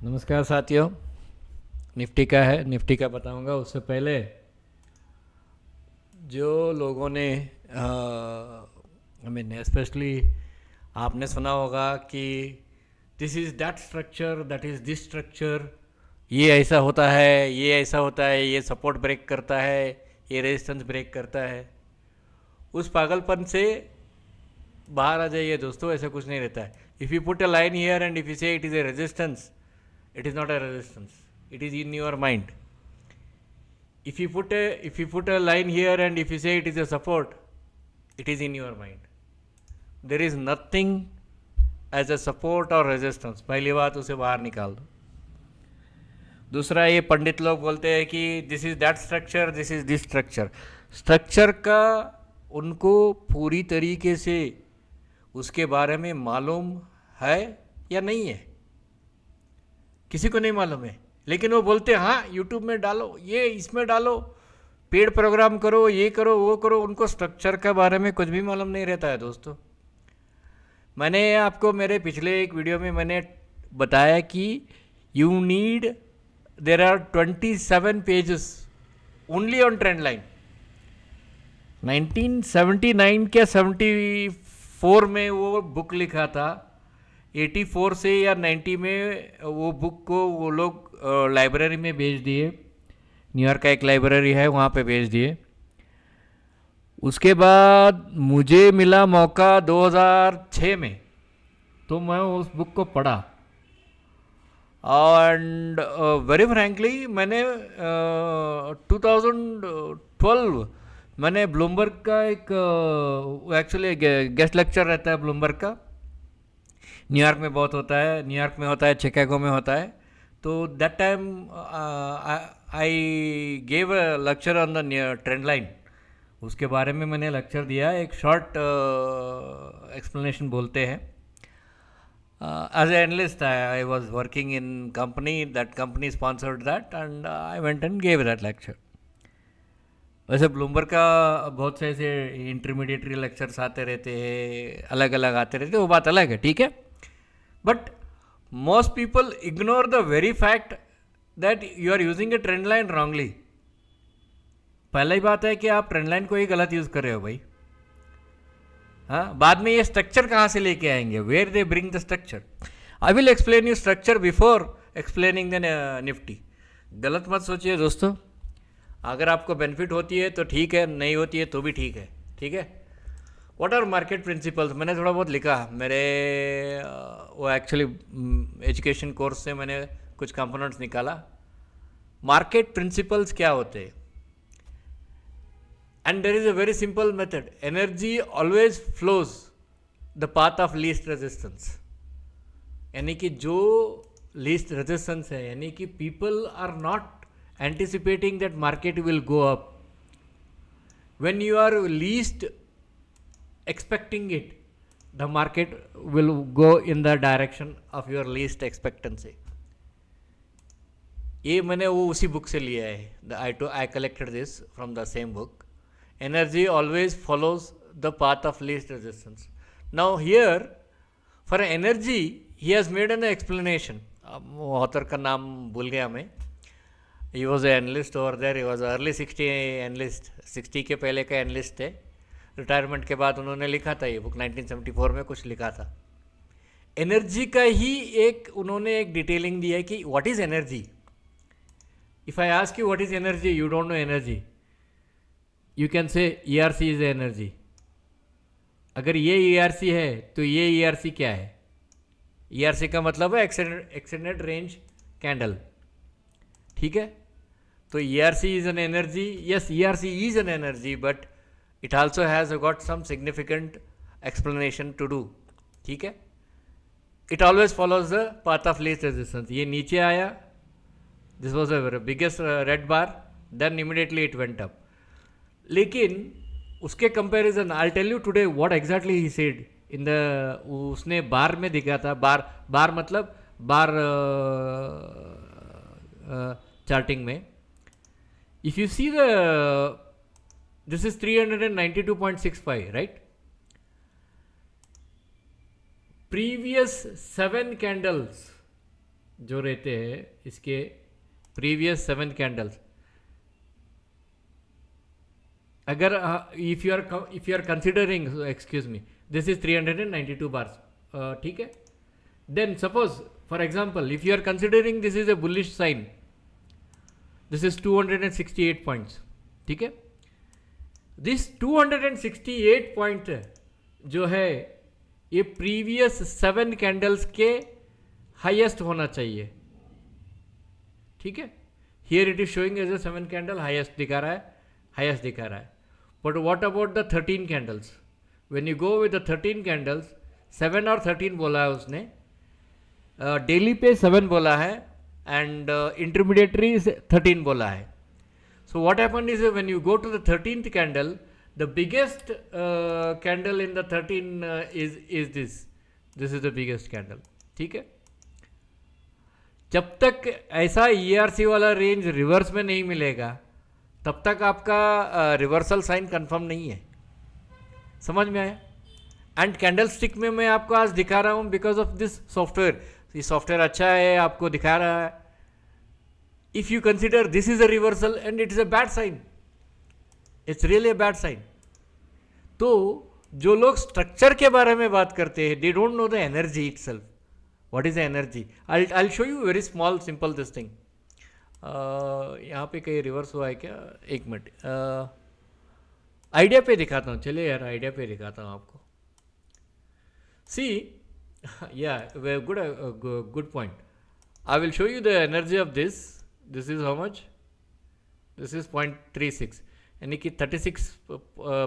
नमस्कार साथियों। निफ्टी का है, निफ्टी का बताऊंगा। उससे पहले जो लोगों ने आई मीन स्पेशली आपने सुना होगा कि this is that structure, that is this structure, ये ऐसा होता है, ये ऐसा होता है, ये सपोर्ट ब्रेक करता है, ये रेजिस्टेंस ब्रेक करता है। उस पागलपन से बाहर आ जाइए दोस्तों, ऐसा कुछ नहीं रहता है। If you put a line here and if you say it is a resistance, it is not a resistance, it is in your mind. If you put a line here and if you say it is a support, it is in your mind. There is nothing as a support or resistance. पहली बात उसे बाहर निकाल दो। दूसरा, ये पंडित लोग बोलते हैं कि this is that structure, this is this structure. Structure का उनको पूरी तरीके से उसके बारे में मालूम है या नहीं है, किसी को नहीं मालूम है। लेकिन वो बोलते हैं हाँ यूट्यूब में डालो, ये इसमें डालो, पेड प्रोग्राम करो, ये करो, वो करो। उनको स्ट्रक्चर के बारे में कुछ भी मालूम नहीं रहता है दोस्तों। मैंने आपको मेरे पिछले एक वीडियो में मैंने बताया कि you need, there are 27 pages only on trend line. 1979 क्या 74 में वो बुक लिखा था। 84 से या 90 में वो बुक को वो लोग लाइब्रेरी में भेज दिए। न्यूयॉर्क का एक लाइब्रेरी है, वहाँ पे भेज दिए। उसके बाद मुझे मिला मौका 2006 में, तो मैं उस बुक को पढ़ा। एंड वेरी फ्रैंकली मैंने 2012 मैंने ब्लूमबर्ग का एक एक्चुअली गेस्ट लेक्चर रहता है ब्लूमबर्ग का, न्यूयॉर्क में बहुत होता है, न्यूयॉर्क में होता है, शिकागो में होता है। तो that time I gave a lecture on the trend line. उसके बारे में मैंने लेक्चर दिया, एक शॉर्ट एक्सप्लेनेशन बोलते हैं। As a analyst I was working in company, that company sponsored that and I went and gave that lecture. वैसे Bloomberg का बहुत से ऐसे इंटरमीडिएटरी लेक्चर्स आते रहते हैं, अलग अलग आते रहते हैं, वो बात अलग है, ठीक है। But most people ignore the very fact that you are using a trend line wrongly. पहला ही बात है कि आप ट्रेंड लाइन को ही गलत यूज कर रहे हो भाई। हाँ, बाद में ये स्ट्रक्चर कहाँ से लेके आएंगे, where they bring the structure. I will explain you structure before explaining the Nifty. गलत मत सोचिए दोस्तों। अगर आपको बेनिफिट होती है तो ठीक है, नहीं होती है तो भी ठीक है, ठीक है। व्हाट आर मार्केट प्रिंसिपल्स, मैंने थोड़ा बहुत लिखा मेरे वो एक्चुअली एजुकेशन कोर्स से मैंने कुछ कंपोनेंट्स निकाला। मार्केट प्रिंसिपल्स क्या होते हैं, and there is a very simple method. Energy always flows the path of least resistance, यानी कि जो लीस्ट रेजिस्टेंस है, यानी कि people are not anticipating that market will go up. When you are least expecting it, the market will go in the direction of your least expectancy. ये मैंने वो उसी बुक से लिया है। I collected this from the same book. Energy always follows the path of least resistance. Now here for energy he has made an explanation. Author का नाम भूल गया मैं। He was an analyst over there. He was early 60 analyst, 60 के पहले का analyst है। Retirement के बाद उन्होंने लिखा था ये बुक, 1974 में कुछ लिखा था। एनर्जी का ही एक उन्होंने एक डिटेलिंग दिया है कि what is energy. If I ask you what is energy, you don't know energy, you can say ERC is energy. अगर ये ईआरसी है तो ये ईआरसी क्या है? ईआरसी का मतलब है एक्सटेंडेड रेंज कैंडल, ठीक है। तो ERC is an energy, yes ERC is an energy, but it also has got some significant explanation to do, ठीक है। it always follows the path of least resistance. ये नीचे आया, this was a biggest red bar, then immediately it went up. लेकिन उसके comparison I'll tell you today what exactly he said in the, उसने बार में दिखा था। बार मतलब बार चार्टिंग में if you see the, this is 392.65, right? Previous 7 candles जो रहते हैं इसके प्रीवियस 7 कैंडल्स, अगर if you are considering, excuse me, this is 392 bars, ठीक है, then suppose for example if you are considering this is a bullish sign, this is 268 points, ठीक है, this 268 point जो है ये प्रीवियस 7 कैंडल्स के highest होना चाहिए, ठीक है, here it is showing as a 7 candle highest दिखा रहा है, हाईएस्ट दिखा रहा है, but what about the 13 candles, when you go with the 13 candles, 7 और 13 बोला है उसने, डेली पे 7 बोला है एंड इंटरमीडिएटरी 13 बोला है. So what happened is when you go to the 13th candle, the biggest candle in the 13 is this. This is the biggest candle. ठीक है. जब तक ऐसा ERC वाला रेंज रिवर्स में नहीं मिलेगा तब तक आपका रिवर्सल साइन कंफर्म नहीं है. समझ में आया? एंड कैंडल स्टिक में मैं आपको आज दिखा रहा हूँ बिकॉज ऑफ दिस सॉफ्टवेयर. ये सॉफ्टवेयर अच्छा है, आपको दिखा रहा है. If you consider this is a reversal and it is a bad sign, it's really a bad sign. तो जो लोग स्ट्रक्चर के बारे में बात करते हैं, they don't know the energy itself. What is the energy? I'll show you very small simple this thing. यहाँ पे कहीं रिवर्स हुआ है क्या? एक मिनट, आइडिया पे दिखाता हूँ. चलिए यार आइडिया पे दिखाता हूँ आपको. See, yeah, good point. I will show you the energy of this. This is how much? This is 0.36, यानी कि 36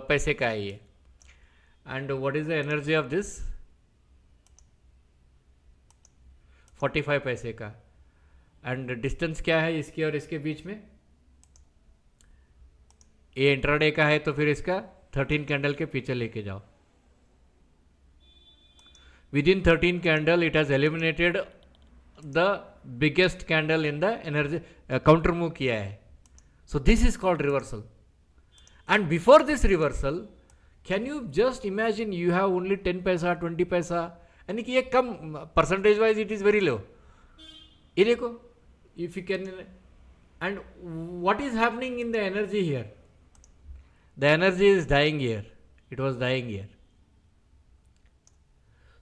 पैसे का है ये. And what is the energy of this? 45 पैसे का. एंड डिस्टेंस क्या है इसकी और इसके बीच में? ये इंट्राडे का है तो फिर इसका 13 कैंडल के पीछे लेके जाओ. With in 13 candle it has eliminated the biggest candle in the energy, counter move किया है. So this is called reversal. And before this reversal, can you just imagine you have only 10 पैसा 20 पैसा, यानी कि ये कम percentage wise it is very low. ये देखो, if you can, and what is happening in the energy here? The energy is dying here. It was dying here.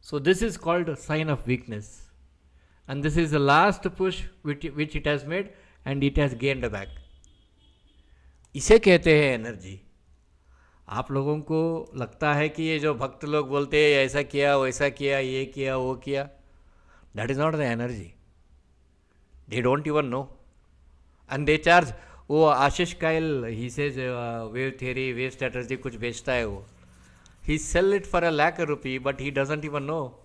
So this is called a sign of weakness. And this is the last push which it has made and it has gained back. इसे कहते हैं energy. आप लोगों को लगता है कि ये जो भक्त लोग बोलते हैं ऐसा किया वैसा किया ये किया वो किया, that is not the energy. They don't even know and they charge. वो Ashish Kayal, he says wave theory wave strategy कुछ बेचता है वो, he sell it for ₹1,00,000 but he doesn't even know.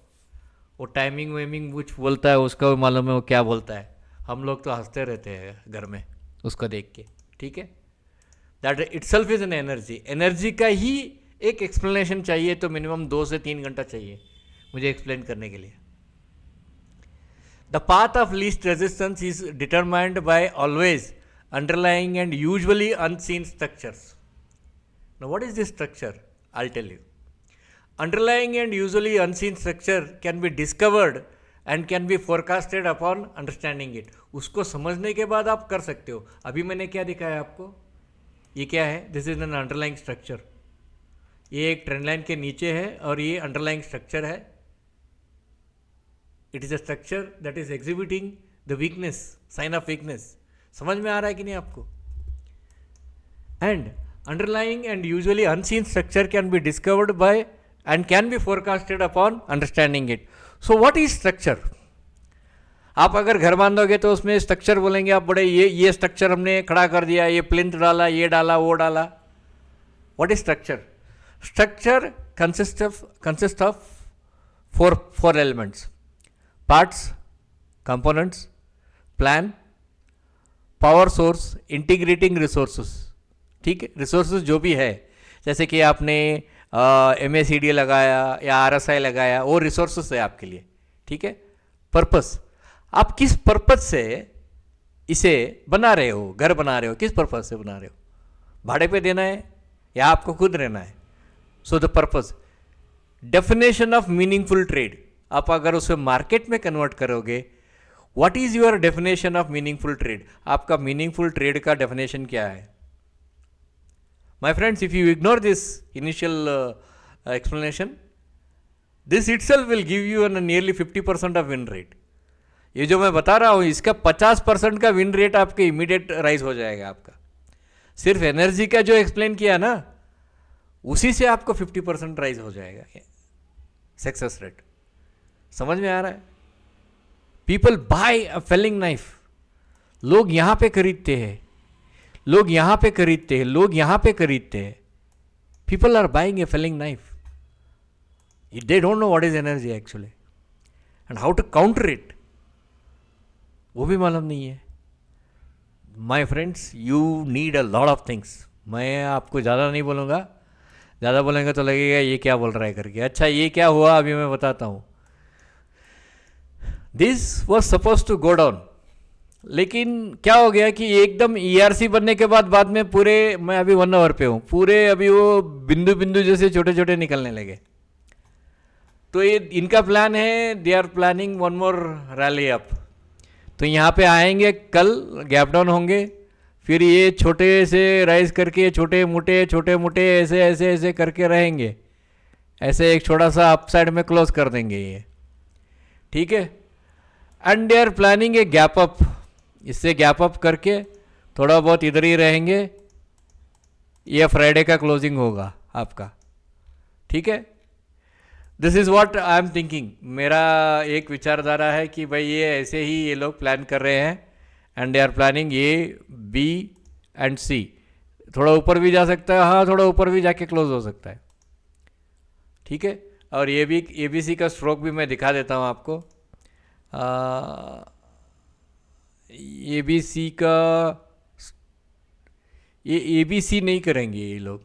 वो टाइमिंग वेमिंग कुछ बोलता है, उसका भी मालूम है वो क्या बोलता है. हम लोग तो हंसते रहते हैं घर में उसको देख के. ठीक है, that itself is an energy. Energy का ही एक एक्सप्लेनेशन चाहिए तो मिनिमम 2 से 3 घंटा चाहिए मुझे एक्सप्लेन करने के लिए. The path of least resistance is determined by always underlying and usually unseen structures. Now what is this structure? I tell you. Underlying and usually unseen structure can be discovered and can be forecasted upon understanding it. उसको समझने के बाद आप कर सकते हो. अभी मैंने क्या दिखाया आपको? ये क्या है? This is an underlying structure. ये एक ट्रेंड लाइन के नीचे है और ये अंडरलाइंग स्ट्रक्चर है. It is a structure that is exhibiting the weakness, sign of weakness. समझ में आ रहा है कि नहीं आपको? And underlying and usually unseen structure can be discovered by and can be forecasted upon understanding it. So what is structure? आप अगर घर बांधोगे तो उसमें स्ट्रक्चर बोलेंगे आप, बड़े ये स्ट्रक्चर हमने खड़ा कर दिया, ये प्लिंथ डाला, ये डाला, वो डाला. What is structure? Structure consists of four elements: parts, components, plan, power source, integrating resources. ठीक है, रिसोर्सेज जो भी है, जैसे कि आपने MACD लगाया या RSI लगाया, वो रिसोर्सेस है आपके लिए. ठीक है, पर्पस, आप किस पर्पस से इसे बना रहे हो, घर बना रहे हो, किस पर्पस से बना रहे हो? भाड़े पे देना है या आपको खुद रहना है? So the purpose. Definition of meaningful trade, आप अगर उसे मार्केट में कन्वर्ट करोगे, what is your definition of meaningful trade? आपका मीनिंगफुल ट्रेड का डेफिनेशन क्या है? My friends, if you ignore this initial explanation, this itself will give you an nearly 50% of win rate. ये जो मैं बता रहा हूँ इसका 50% का विन रेट आपके इमीडिएट राइज हो जाएगा. आपका सिर्फ एनर्जी का जो एक्सप्लेन किया ना, उसी से आपको 50% राइज हो जाएगा सक्सेस रेट. समझ में आ रहा है? पीपल बाय अ फेलिंग नाइफ. लोग यहां पे खरीदते हैं, लोग यहां पे खरीदते हैं, लोग यहां पे खरीदते हैं. People are buying a falling knife. They don't know what is energy actually and how to counter it, वो भी मालूम नहीं है. My friends, you need a lot of things. मैं आपको ज़्यादा नहीं बोलूँगा, ज़्यादा बोलेंगे तो लगेगा ये क्या बोल रहा है करके. अच्छा, ये क्या हुआ अभी मैं बताता हूँ. This was suppose to go down, लेकिन क्या हो गया कि एकदम ERC बनने के बाद में पूरे, मैं अभी 1 आवर पे हूँ, पूरे अभी वो बिंदु बिंदु जैसे छोटे छोटे निकलने लगे. तो ये इनका प्लान है, they are planning one more rally up. तो यहाँ पे आएंगे, कल गैप डाउन होंगे, फिर ये छोटे से राइज करके छोटे मोटे ऐसे ऐसे ऐसे करके रहेंगे. ऐसे एक छोटा सा अप साइड में क्लोज कर देंगे ये. ठीक है. And they are planning a gap up. इससे गैप अप करके थोड़ा बहुत इधर ही रहेंगे. ये फ्राइडे का क्लोजिंग होगा आपका. ठीक है. This is what I am thinking. मेरा एक विचारधारा है कि भाई ये ऐसे ही ये लोग प्लान कर रहे हैं. And they are planning A, B and C. थोड़ा ऊपर भी जा सकता है, हाँ थोड़ा ऊपर भी जाके क्लोज हो सकता है. ठीक है. और ये भी ABC का स्ट्रोक भी मैं दिखा देता हूँ आपको. ABC का, ये ABC नहीं करेंगे ये लोग.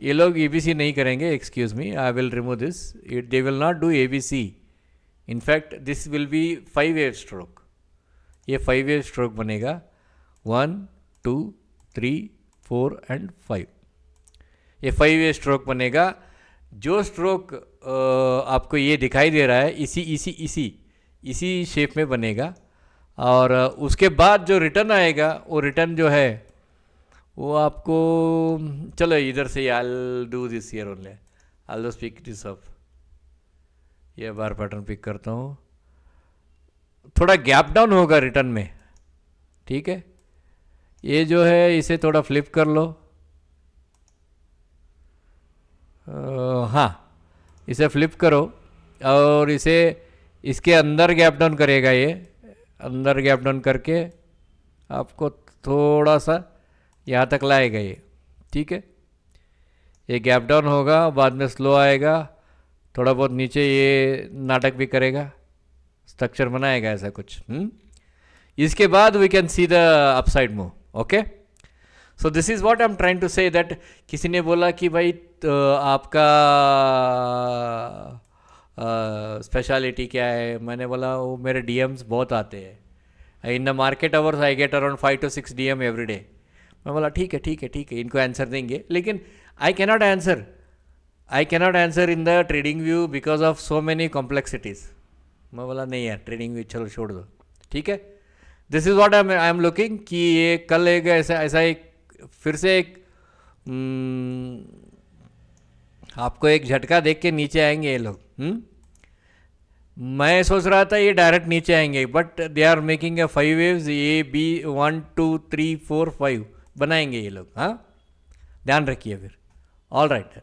ये लोग ABC नहीं करेंगे. Excuse me, I will remove this. They will not do ABC. In fact this will be 5 wave stroke. ये 5 वेव स्ट्रोक बनेगा. 1, 2, 3, 4 एंड 5. ये 5 वेव स्ट्रोक बनेगा. जो स्ट्रोक आपको ये दिखाई दे रहा है इसी शेप में बनेगा. और उसके बाद जो रिटर्न आएगा, वो रिटर्न जो है वो आपको, चलो इधर से I do this here only. I just pick this up. ये बार पैटर्न पिक करता हूँ. थोड़ा गैप डाउन होगा रिटर्न में. ठीक है. ये जो है इसे थोड़ा फ्लिप कर लो. हाँ, इसे फ्लिप करो और इसे इसके अंदर गैप डाउन करेगा. ये अंदर गैप डाउन करके आपको थोड़ा सा यहाँ तक लाएगा ये. ठीक है. ये गैप डाउन होगा, बाद में स्लो आएगा, थोड़ा बहुत नीचे ये नाटक भी करेगा, स्ट्रक्चर बनाएगा ऐसा कुछ. इसके बाद we can see the upside move. Okay. So this is what I am trying to say that. किसी ने बोला कि भाई आपका स्पेशलिटी क्या है. मैंने बोला वो मेरे DMs बहुत आते हैं. In the market hours I get around 5 to 6 DM every day. मैं बोला ठीक है, इनको आंसर देंगे, लेकिन I cannot answer in the trading view because of so many complexities. मैं बोला नहीं यार, ट्रेडिंग व्यू चलो छोड़ दो. ठीक है. This is what I am looking कि ये कल एक ऐसा एक फिर से एक आपको एक झटका देख के नीचे आएंगे ये लोग. मैं सोच रहा था ये डायरेक्ट नीचे आएंगे, but they are making a 5 waves. A, B 1, 2, 3, 4, 5 बनाएंगे ये लोग. हाँ, ध्यान रखिए फिर. All right.